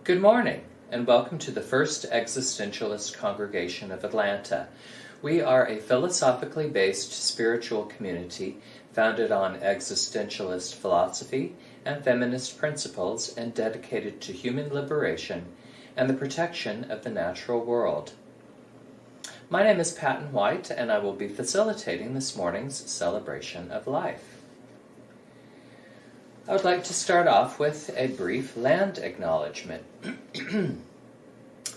Good morning, and welcome to the First Existentialist Congregation of Atlanta. We are a philosophically based spiritual community founded on existentialist philosophy and feminist principles and dedicated to human liberation and the protection of the natural world. My name is Patton White, and I will be facilitating this morning's celebration of life. I would like to start off with a brief land acknowledgement.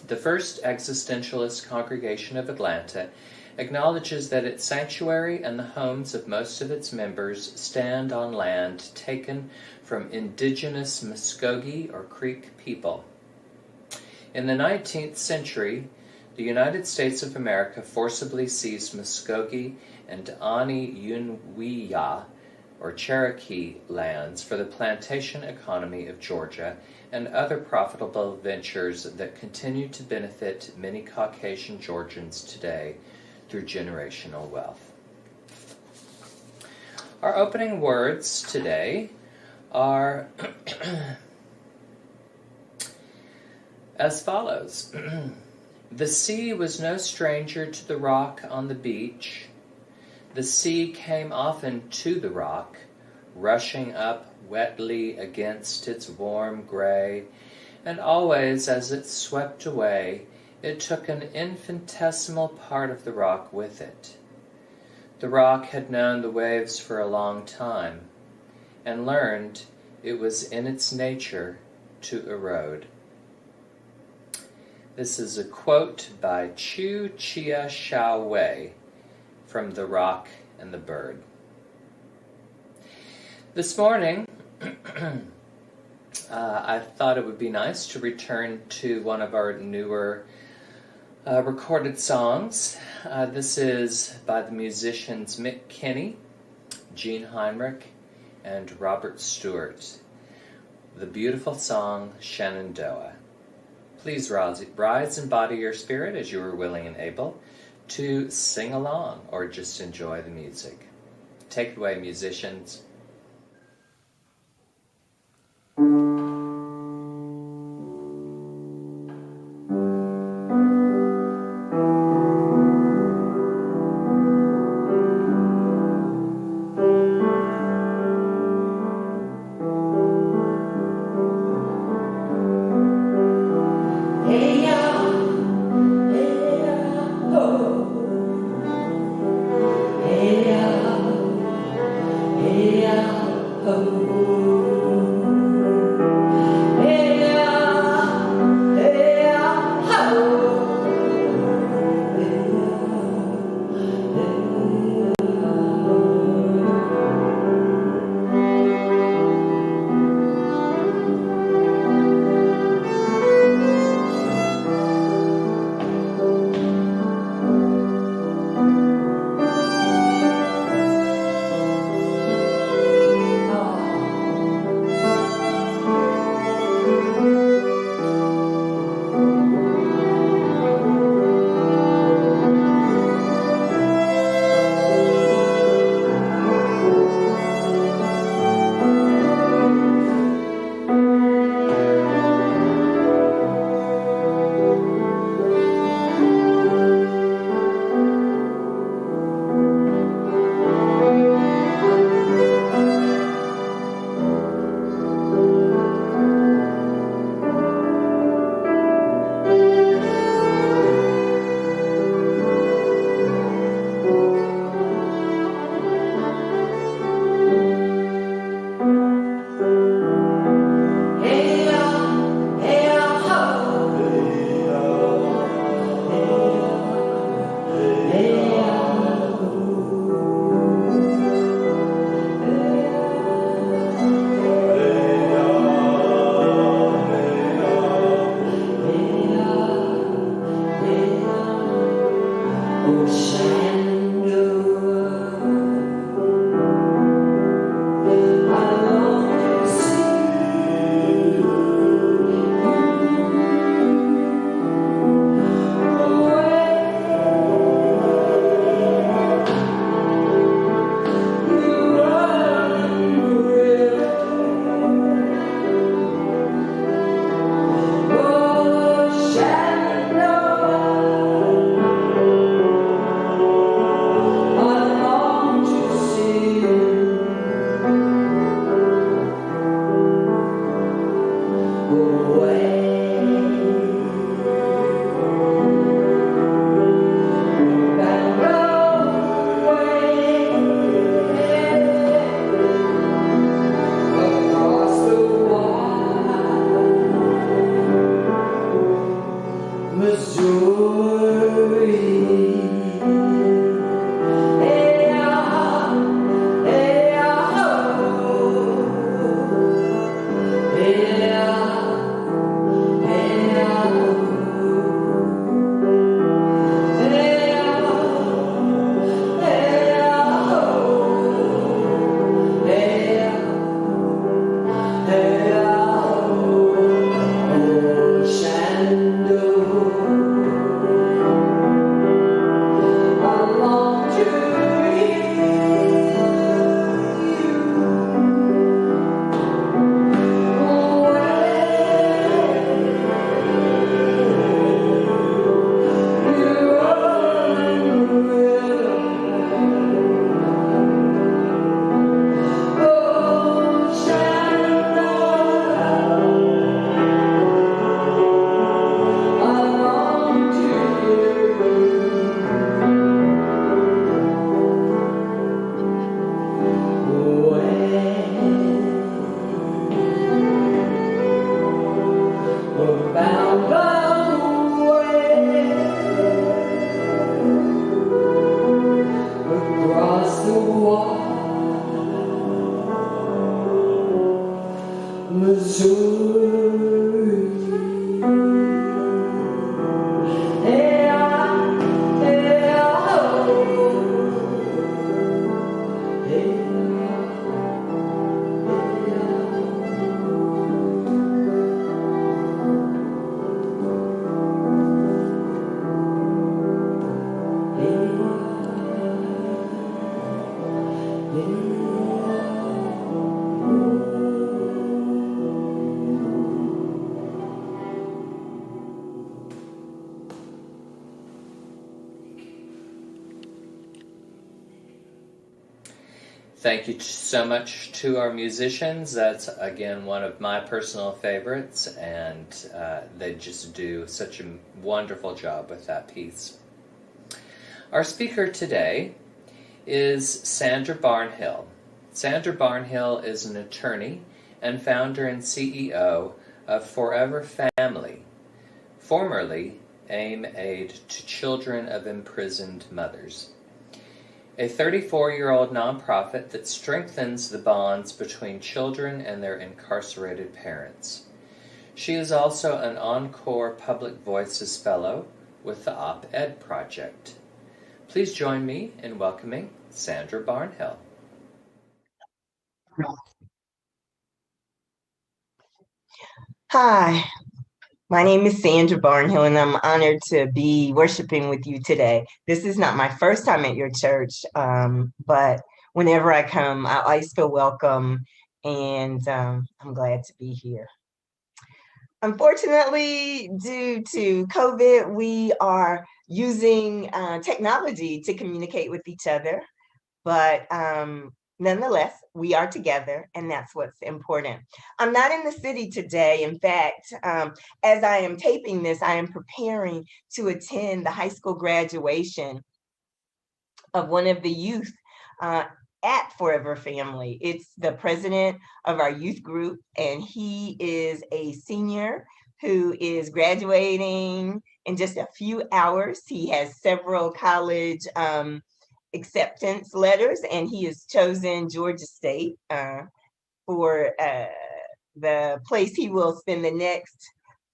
The First Existentialist Congregation of Atlanta acknowledges that its sanctuary and the homes of most of its members stand on land taken from indigenous Muskogee or Creek people. In the 19th century, the United States of America forcibly seized Muskogee and Ani-Yunwiya, or Cherokee lands, for the plantation economy of Georgia and other profitable ventures that continue to benefit many Caucasian Georgians today through generational wealth. Our opening words today are as follows. The sea was no stranger to the rock on the beach. The sea came often to the rock, rushing up wetly against its warm gray, and always as it swept away, it took an infinitesimal part of the rock with it. The rock had known the waves for a long time, and learned it was in its nature to erode. This is a quote by Chu Chia Shao Wei from The Rock and the Bird. This morning, I thought it would be nice to return to one of our newer recorded songs. This is by the musicians Mick Kinney, Gene Heinrich, and Robert Stewart. The beautiful song Shenandoah. Please rise and body your spirit as you are willing and able to sing along or just enjoy the music. Take it away, musicians. Thank you so much to our musicians. That's, again, one of my personal favorites, and they just do such a wonderful job with that piece. Our speaker today is Sandra Barnhill. Sandra Barnhill is an attorney and founder and CEO of Foreverfamily, formerly AIM Aid to Children of Imprisoned Mothers, a 34-year-old nonprofit that strengthens the bonds between children and their incarcerated parents. She is also an Encore Public Voices Fellow with the OpEd Project. Please join me in welcoming Sandra Barnhill. Hi, my name is Sandra Barnhill, and I'm honored to be worshiping with you today. This is not my first time at your church, but whenever I come, I always feel welcome, and I'm glad to be here. Unfortunately, due to COVID, we are using technology to communicate with each other, but nonetheless, we are together, and that's what's important. I'm not in the city today. In fact, as I am taping this, I am preparing to attend the high school graduation of one of the youth at Foreverfamily. It's the president of our youth group, and he is a senior who is graduating in just a few hours. He has several college acceptance letters, and he has chosen Georgia State for the place he will spend the next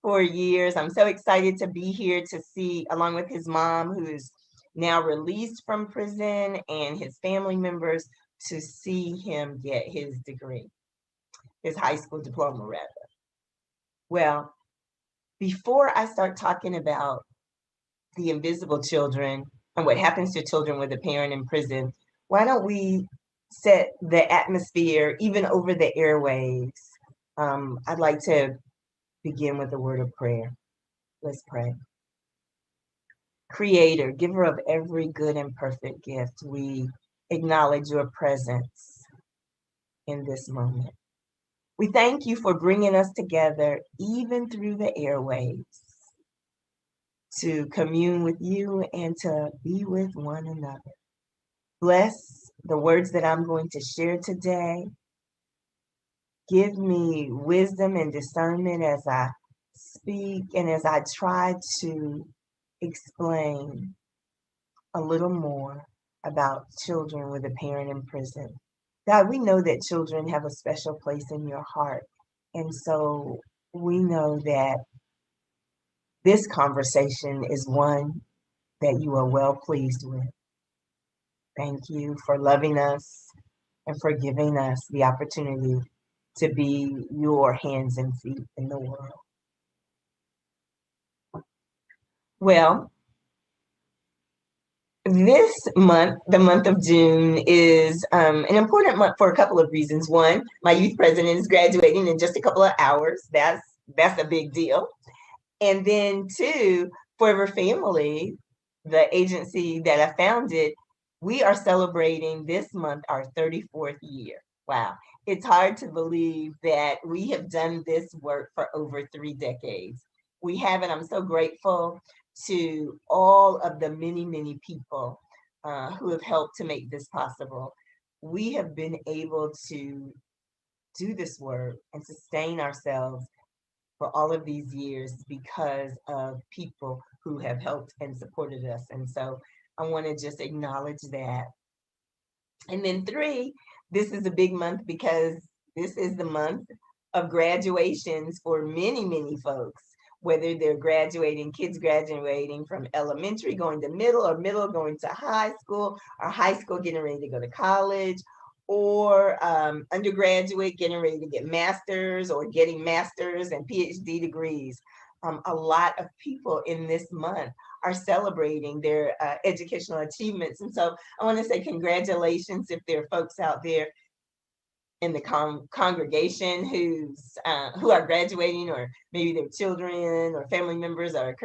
4 years. I'm so excited to be here to see, along with his mom, who is now released from prison, and his family members, to see him get his degree, his high school diploma, rather. Well, before I start talking about the invisible children and what happens to children with a parent in prison, why don't we set the atmosphere even over the airwaves? I'd like to begin with a word of prayer. Let's pray. Creator, giver of every good and perfect gift, we acknowledge your presence in this moment. We thank you for bringing us together, even through the airwaves, to commune with you and to be with one another. Bless the words that I'm going to share today. Give me wisdom and discernment as I speak and as I try to explain a little more about children with a parent in prison. God, we know that children have a special place in your heart. And so we know that this conversation is one that you are well pleased with. Thank you for loving us and for giving us the opportunity to be your hands and feet in the world. Well, this month, the month of June, is an important month for a couple of reasons. One, my youth president is graduating in just a couple of hours. That's a big deal. And then two, Foreverfamily, the agency that I founded, we are celebrating this month our 34th year. Wow. It's hard to believe that we have done this work for over 3 decades. We have, and I'm so grateful to all of the many, many people who have helped to make this possible. We have been able to do this work and sustain ourselves for all of these years because of people who have helped and supported us. And so I want to just acknowledge that. And then 3, this is a big month because this is the month of graduations for many, many folks, whether they're graduating, kids graduating from elementary, going to middle, or middle going to high school, or high school getting ready to go to college, or undergraduate getting ready to get masters or getting masters and PhD degrees. A lot of people in this month are celebrating their educational achievements. And so I want to say congratulations if there are folks out there in the congregation who are graduating, or maybe their children or family members are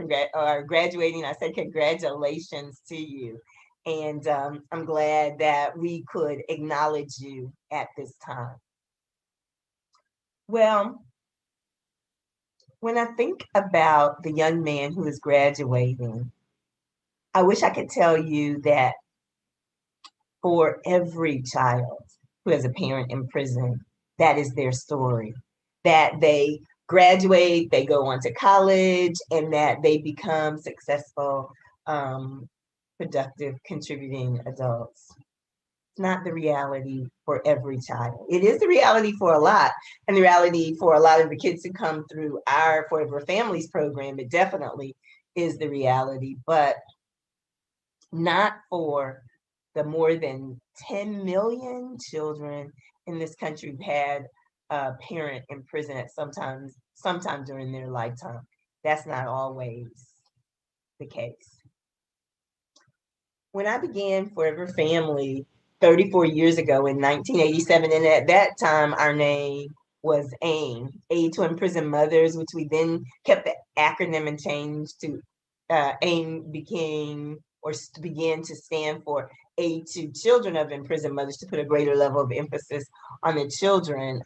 graduating. I say congratulations to you. And I'm glad that we could acknowledge you at this time. Well, when I think about the young man who is graduating, I wish I could tell you that for every child who has a parent in prison, that is their story, that they graduate, they go on to college, and that they become successful, productive, contributing adults. It's not the reality for every child. It is the reality for a lot, and the reality for a lot of the kids who come through our Forever Families program, it definitely is the reality, but not for the more than 10 million children in this country who've had a parent in prison at sometime during their lifetime. That's not always the case. When I began Forever Family 34 years ago in 1987, and at that time our name was AIM, Aid to Imprisoned Mothers, which we then kept the acronym and changed to AIM began to stand for Aid to Children of Imprisoned Mothers, to put a greater level of emphasis on the children.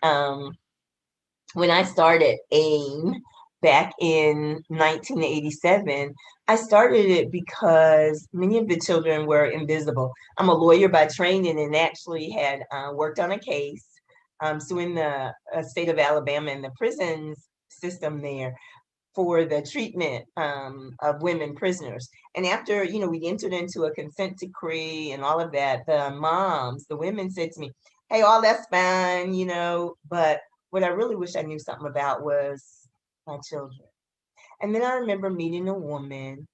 When I started AIM back in 1987, I started it because many of the children were invisible. I'm a lawyer by training and actually had worked on a case suing the state of Alabama and the prisons system there for the treatment of women prisoners. And after, we entered into a consent decree and all of that, the women said to me, hey, all that's fine, but what I really wish I knew something about was my children. And then I remember meeting a woman,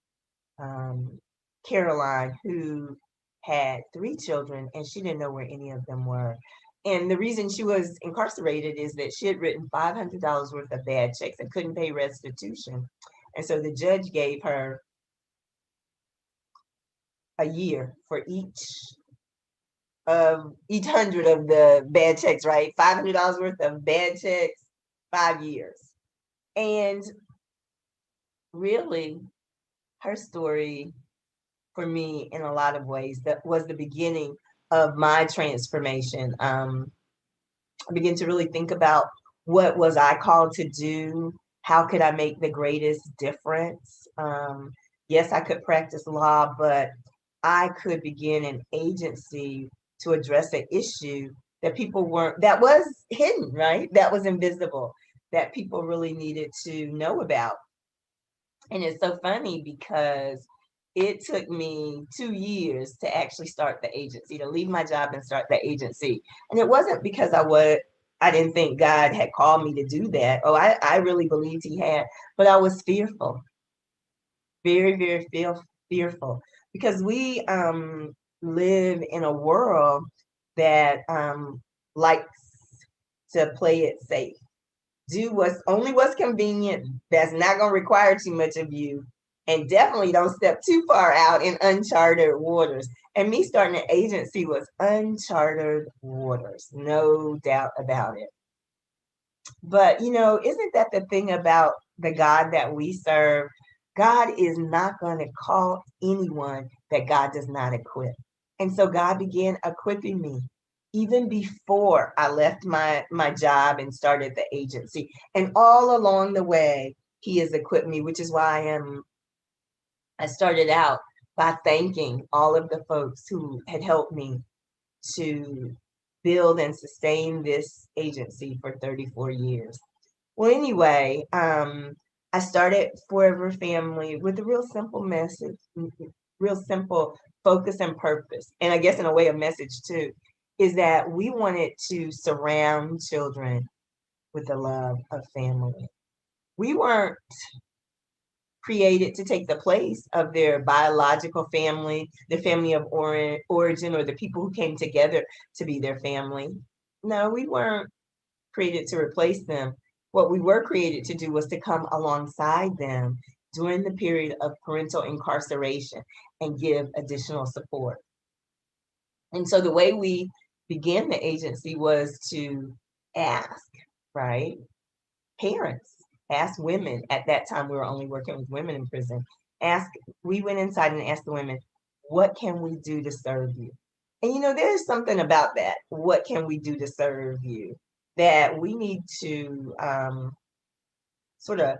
Caroline, who had 3 children and she didn't know where any of them were. And the reason she was incarcerated is that she had written $500 worth of bad checks and couldn't pay restitution. And so the judge gave her a year for each 100 of the bad checks, right? $500 worth of bad checks, 5 years. And really, her story for me in a lot of ways that was the beginning of my transformation. I began to really think about what was I called to do? How could I make the greatest difference? Yes, I could practice law, but I could begin an agency to address an issue that that was hidden, right? That was invisible, that people really needed to know about. And it's so funny because it took me 2 years to actually start the agency, to leave my job and start the agency. And it wasn't because I didn't think God had called me to do that. Oh, I really believed he had, but I was fearful, very, very fearful, because we live in a world that likes to play it safe. Do what's convenient, that's not going to require too much of you, and definitely don't step too far out in uncharted waters. And me starting an agency was uncharted waters, no doubt about it. But, isn't that the thing about the God that we serve? God is not going to call anyone that God does not equip. And so God began equipping me even before I left my job and started the agency. And all along the way, he has equipped me, which is why I started out by thanking all of the folks who had helped me to build and sustain this agency for 34 years. Well, anyway, I started Forever Family with a real simple message, real simple focus and purpose. And I guess in a way, a message too, is that we wanted to surround children with the love of family. We weren't created to take the place of their biological family, their family of origin, or the people who came together to be their family. No, we weren't created to replace them. What we were created to do was to come alongside them during the period of parental incarceration and give additional support. And so the way we began the agency was to ask, right? Parents, ask women. At that time, we were only working with women in prison. We went inside and asked the women, what can we do to serve you? And there's something about that. What can we do to serve you? That we need to sort of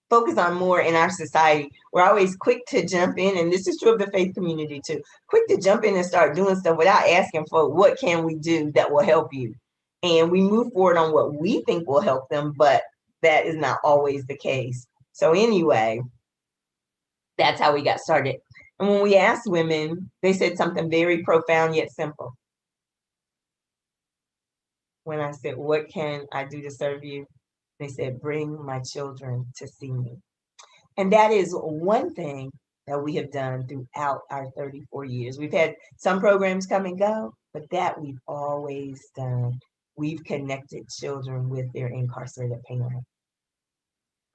focus on more in our society. We're always quick to jump in, and this is true of the faith community too, quick to jump in and start doing stuff without asking for what can we do that will help you. And we move forward on what we think will help them, but that is not always the case. So anyway, that's how we got started. And when we asked women, they said something very profound yet simple. When I said, what can I do to serve you? They said, bring my children to see me. And that is one thing that we have done throughout our 34 years. We've had some programs come and go, but that we've always done. We've connected children with their incarcerated parents.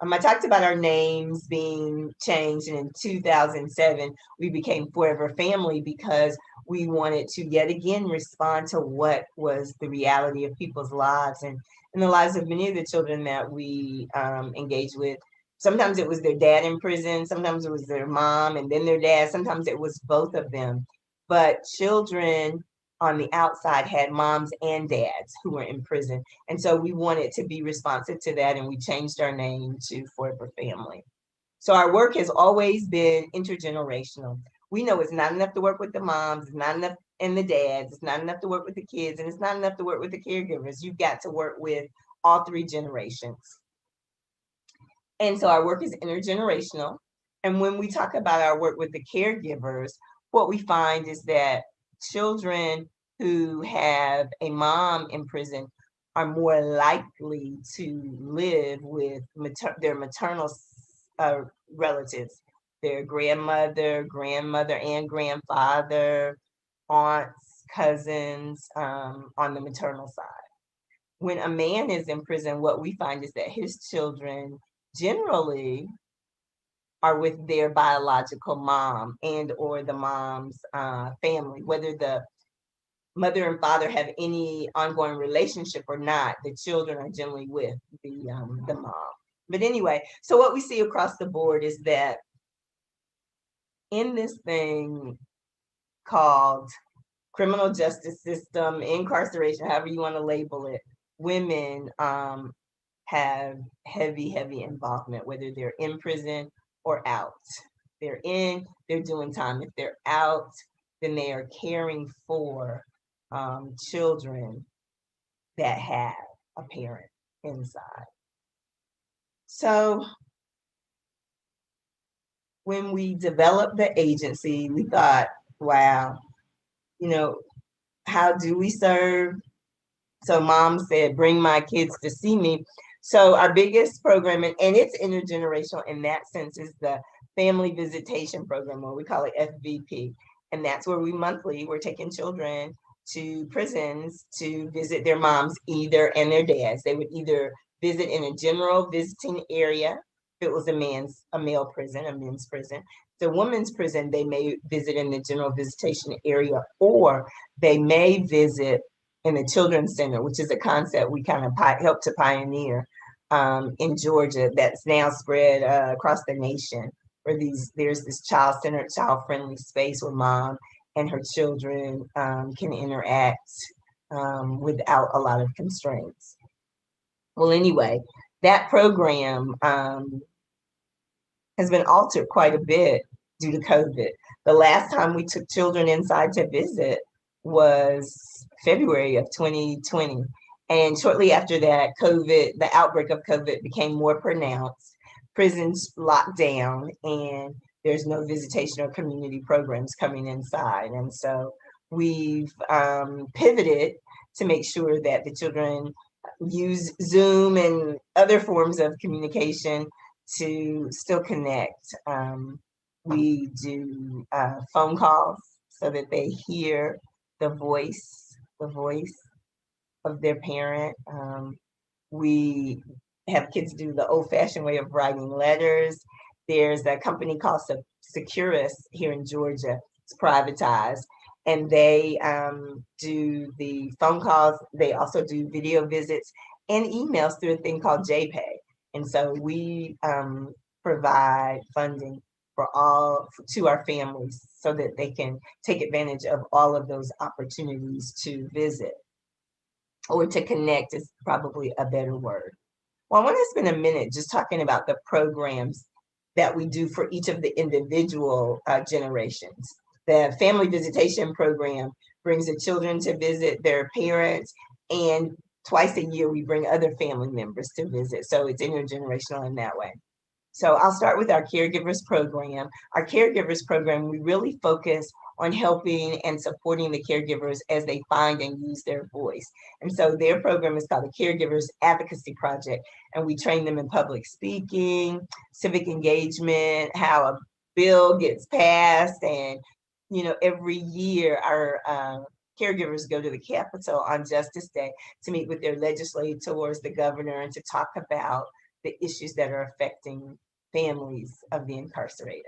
I talked about our names being changed, and in 2007, we became Foreverfamily because we wanted to yet again respond to what was the reality of people's lives and in the lives of many of the children that we engaged with. Sometimes it was their dad in prison, sometimes it was their mom and then their dad, sometimes it was both of them. But children on the outside had moms and dads who were in prison. And so we wanted to be responsive to that, and we changed our name to Foreverfamily. So our work has always been intergenerational. We know it's not enough to work with the moms, it's not enough and the dads, it's not enough to work with the kids, and it's not enough to work with the caregivers. You've got to work with all three generations. And so our work is intergenerational. And when we talk about our work with the caregivers, what we find is that children who have a mom in prison are more likely to live with their maternal relatives, their grandmother, and grandfather, aunts, cousins on the maternal side. When a man is in prison, what we find is that his children generally are with their biological mom and or the mom's family, whether the mother and father have any ongoing relationship or not, the children are generally with the mom. But anyway, so what we see across the board is that in this thing called criminal justice system, incarceration, however you want to label it, women have heavy involvement, whether they're in prison or out. They're in, they're doing time. If they're out, then they are caring for children that have a parent inside. So when we developed the agency, we thought, wow, how do we serve? So mom said, bring my kids to see me. So our biggest program, and it's intergenerational in that sense, is the Family Visitation Program, or we call it FVP. And that's where we're taking children to prisons to visit their moms and their dads. They would either visit in a general visiting area, if it was a male prison, a men's prison. The women's prison, they may visit in the general visitation area, or they may visit in the Children's Center, which is a concept we kind of helped to pioneer in Georgia that's now spread across the nation, where there's this child-centered, child-friendly space where mom and her children can interact without a lot of constraints. Well, anyway, that program has been altered quite a bit due to COVID. The last time we took children inside to visit was February of 2020. And shortly after that, the outbreak of COVID became more pronounced. Prisons locked down, and there's no visitation or community programs coming inside. And so we've pivoted to make sure that the children use Zoom and other forms of communication to still connect. We do phone calls so that they hear the voice of their parent. We have kids do the old-fashioned way of writing letters. There's a company called Securus here in Georgia. It's privatized, and they do the phone calls. They also do video visits and emails through a thing called JPay. And so we provide funding to our families so that they can take advantage of all of those opportunities to visit, or to connect is probably a better word. Well, I want to spend a minute just talking about the programs that we do for each of the individual generations. The family visitation program brings the children to visit their parents, and twice a year we bring other family members to visit. So it's intergenerational in that way. So I'll start with our Caregivers program. Our Caregivers program, we really focus on helping and supporting the caregivers as they find and use their voice. And so their program is called the Caregivers Advocacy Project, and we train them in public speaking, civic engagement, how a bill gets passed, and every year our caregivers go to the Capitol on Justice Day to meet with their legislators, the governor, and to talk about the issues that are affecting families of the incarcerated.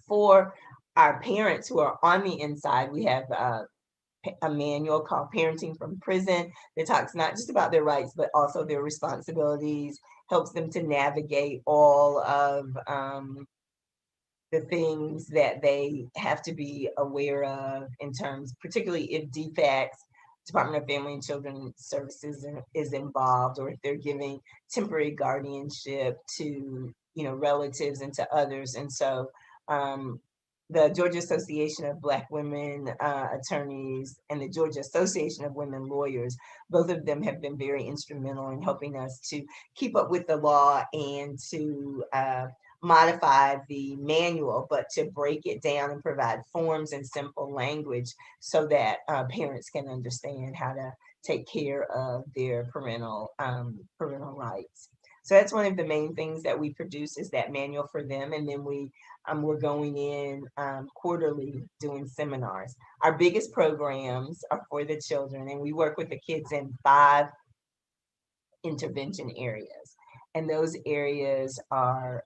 For our parents who are on the inside, we have a manual called Parenting from Prison that talks not just about their rights, but also their responsibilities, helps them to navigate all of the things that they have to be aware of in terms, particularly if DFACS, Department of Family and Children Services, is involved, or if they're giving temporary guardianship to relatives and to others. And so the Georgia Association of Black Women Attorneys and the Georgia Association of Women Lawyers, both of them have been very instrumental in helping us to keep up with the law and to modify the manual, but to break it down and provide forms and simple language so that parents can understand how to take care of their parental rights. So that's one of the main things that we produce, is that manual for them. And then we're going in quarterly doing seminars. Our biggest programs are for the children, and we work with the kids in 5 intervention areas. And those areas are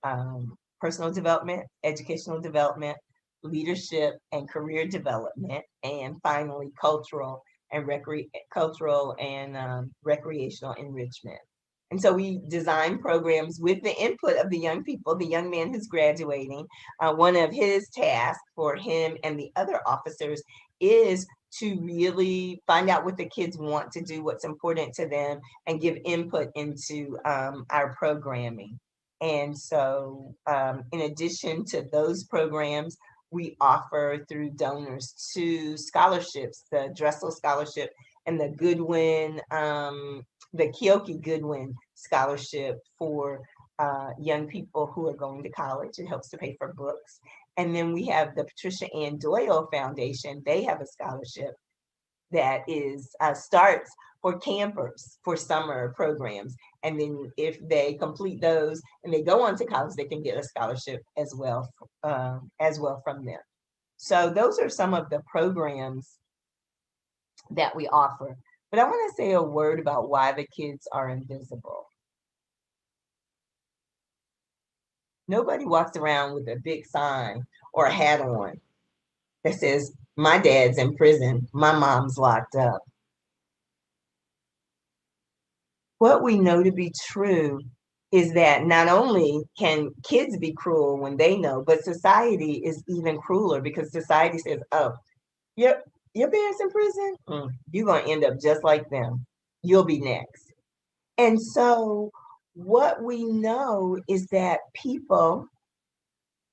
personal development, educational development, leadership and career development, and finally cultural and recreational enrichment. And so we design programs with the input of the young people. The young man who's graduating, one of his tasks for him and the other officers is to really find out what the kids want to do, what's important to them, and give input into our programming. And so in addition to those programs, we offer through donors 2 scholarships, the Dressel Scholarship and the Goodwin, the Keoki Goodwin Scholarship for young people who are going to college. It helps to pay for books. And then we have the Patricia Ann Doyle Foundation. They have a scholarship that is starts for campers for summer programs. And then if they complete those and they go on to college, they can get a scholarship as well from them. So those are some of the programs that we offer. But I want to say a word about why the kids are invisible. Nobody walks around with a big sign or a hat on that says, "My dad's in prison, my mom's locked up." What we know to be true is that not only can kids be cruel when they know, but society is even crueler, because society says, "Oh, your parents in prison? You're going to end up just like them. You'll be next." And so what we know is that people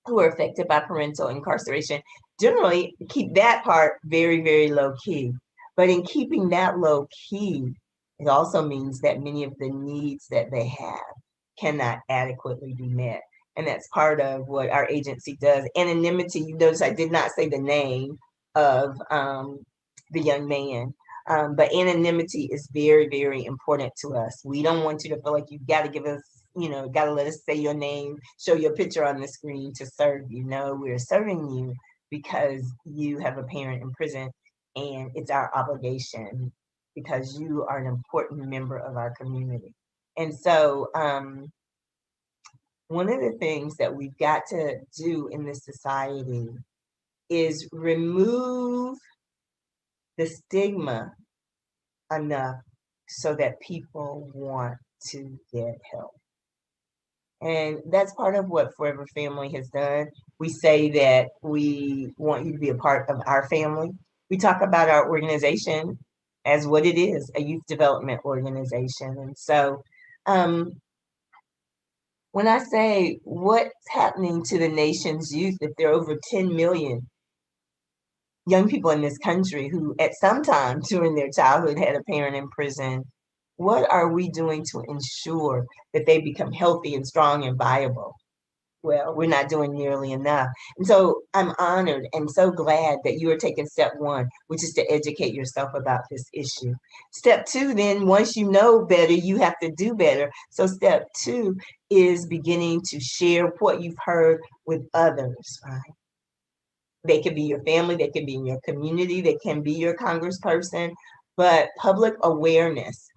who are affected by parental incarceration generally keep that part very, very low key. But in keeping that low key, it also means that many of the needs that they have cannot adequately be met. And that's part of what our agency does. Anonymity, you notice I did not say the name of the young man. But anonymity is very, very important to us. We don't want you to feel like you've got to give us, got to let us say your name, show your picture on the screen to serve you. No, we're serving you because you have a parent in prison, and it's our obligation because you are an important member of our community. And so one of the things that we've got to do in this society is remove the stigma enough so that people want to get help. And that's part of what Forever Family has done. We say that we want you to be a part of our family. We talk about our organization as what it is, a youth development organization. And so when I say what's happening to the nation's youth, if there are over 10 million young people in this country who at some time during their childhood had a parent in prison, what are we doing to ensure that they become healthy and strong and viable? Well, we're not doing nearly enough. And so I'm honored and so glad that you are taking step one, which is to educate yourself about this issue. Step two, then, once you know better, you have to do better. So step two is beginning to share what you've heard with others, right? They could be your family, they can be in your community, they can be your congressperson, but public awareness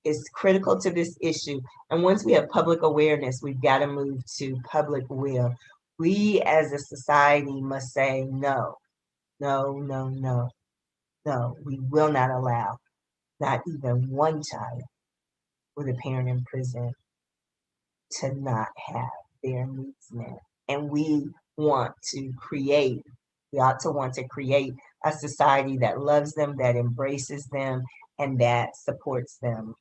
is critical to this issue. And once we have public awareness, we've got to move to public will. We as a society must say no, no, no, no, no. We will not allow not even one child with a parent in prison to not have their needs met. And we ought to create a society that loves them, that embraces them, and that supports them.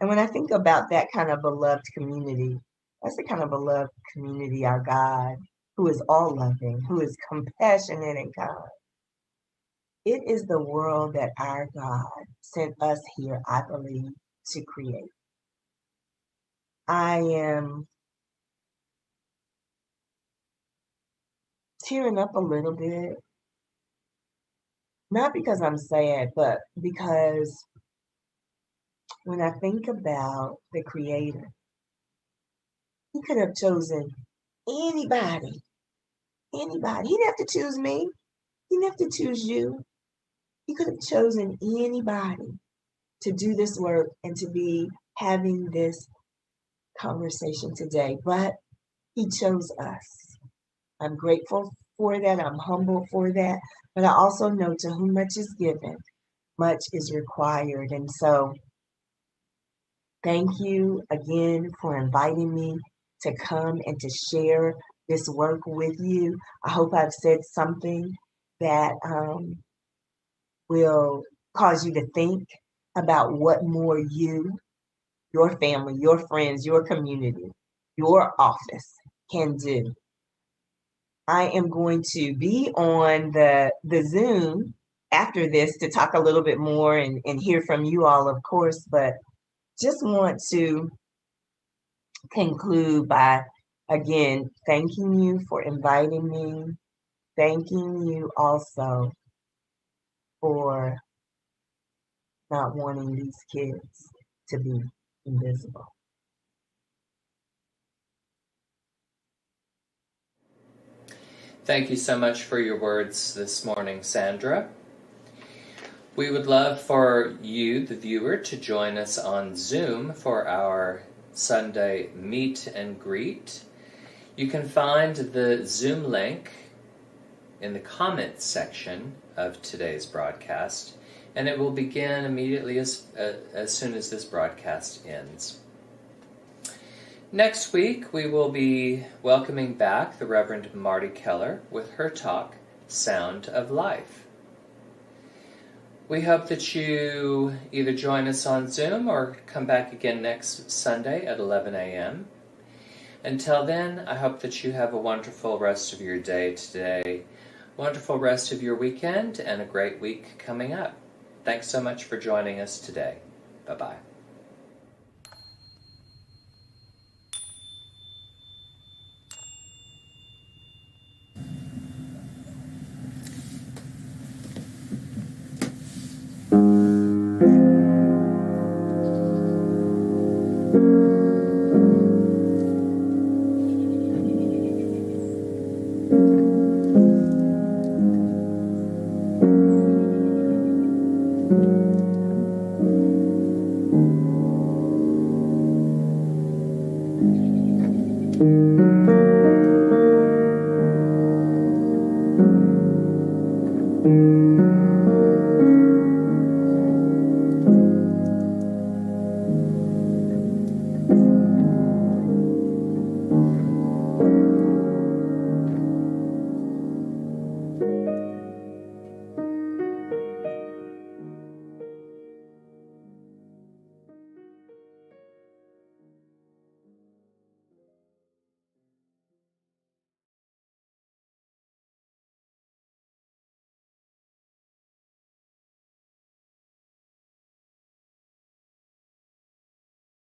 And when I think about that kind of beloved community, that's the kind of beloved community our God, who is all loving, who is compassionate and kind. It is the world that our God sent us here, I believe, to create. I am tearing up a little bit, not because I'm sad, but because when I think about the Creator, He could have chosen anybody. He didn't have to choose me. He didn't have to choose you. He could have chosen anybody to do this work and to be having this conversation today, but He chose us. I'm grateful for that. I'm humble for that. But I also know to whom much is given, much is required. And so thank you again for inviting me to come and to share this work with you. I hope I've said something that will cause you to think about what more you, your family, your friends, your community, your office can do. I am going to be on the Zoom after this to talk a little bit more and hear from you all, of course, but just want to conclude by, again, thanking you for inviting me, thanking you also for not wanting these kids to be invisible. Thank you so much for your words this morning, Sandra. We would love for you, the viewer, to join us on Zoom for our Sunday meet and greet. You can find the Zoom link in the comments section of today's broadcast, and it will begin immediately as soon as this broadcast ends. Next week, we will be welcoming back the Reverend Marty Keller with her talk, Sound of Life. We hope that you either join us on Zoom or come back again next Sunday at 11 a.m. Until then, I hope that you have a wonderful rest of your day today, wonderful rest of your weekend, and a great week coming up. Thanks so much for joining us today. Bye-bye.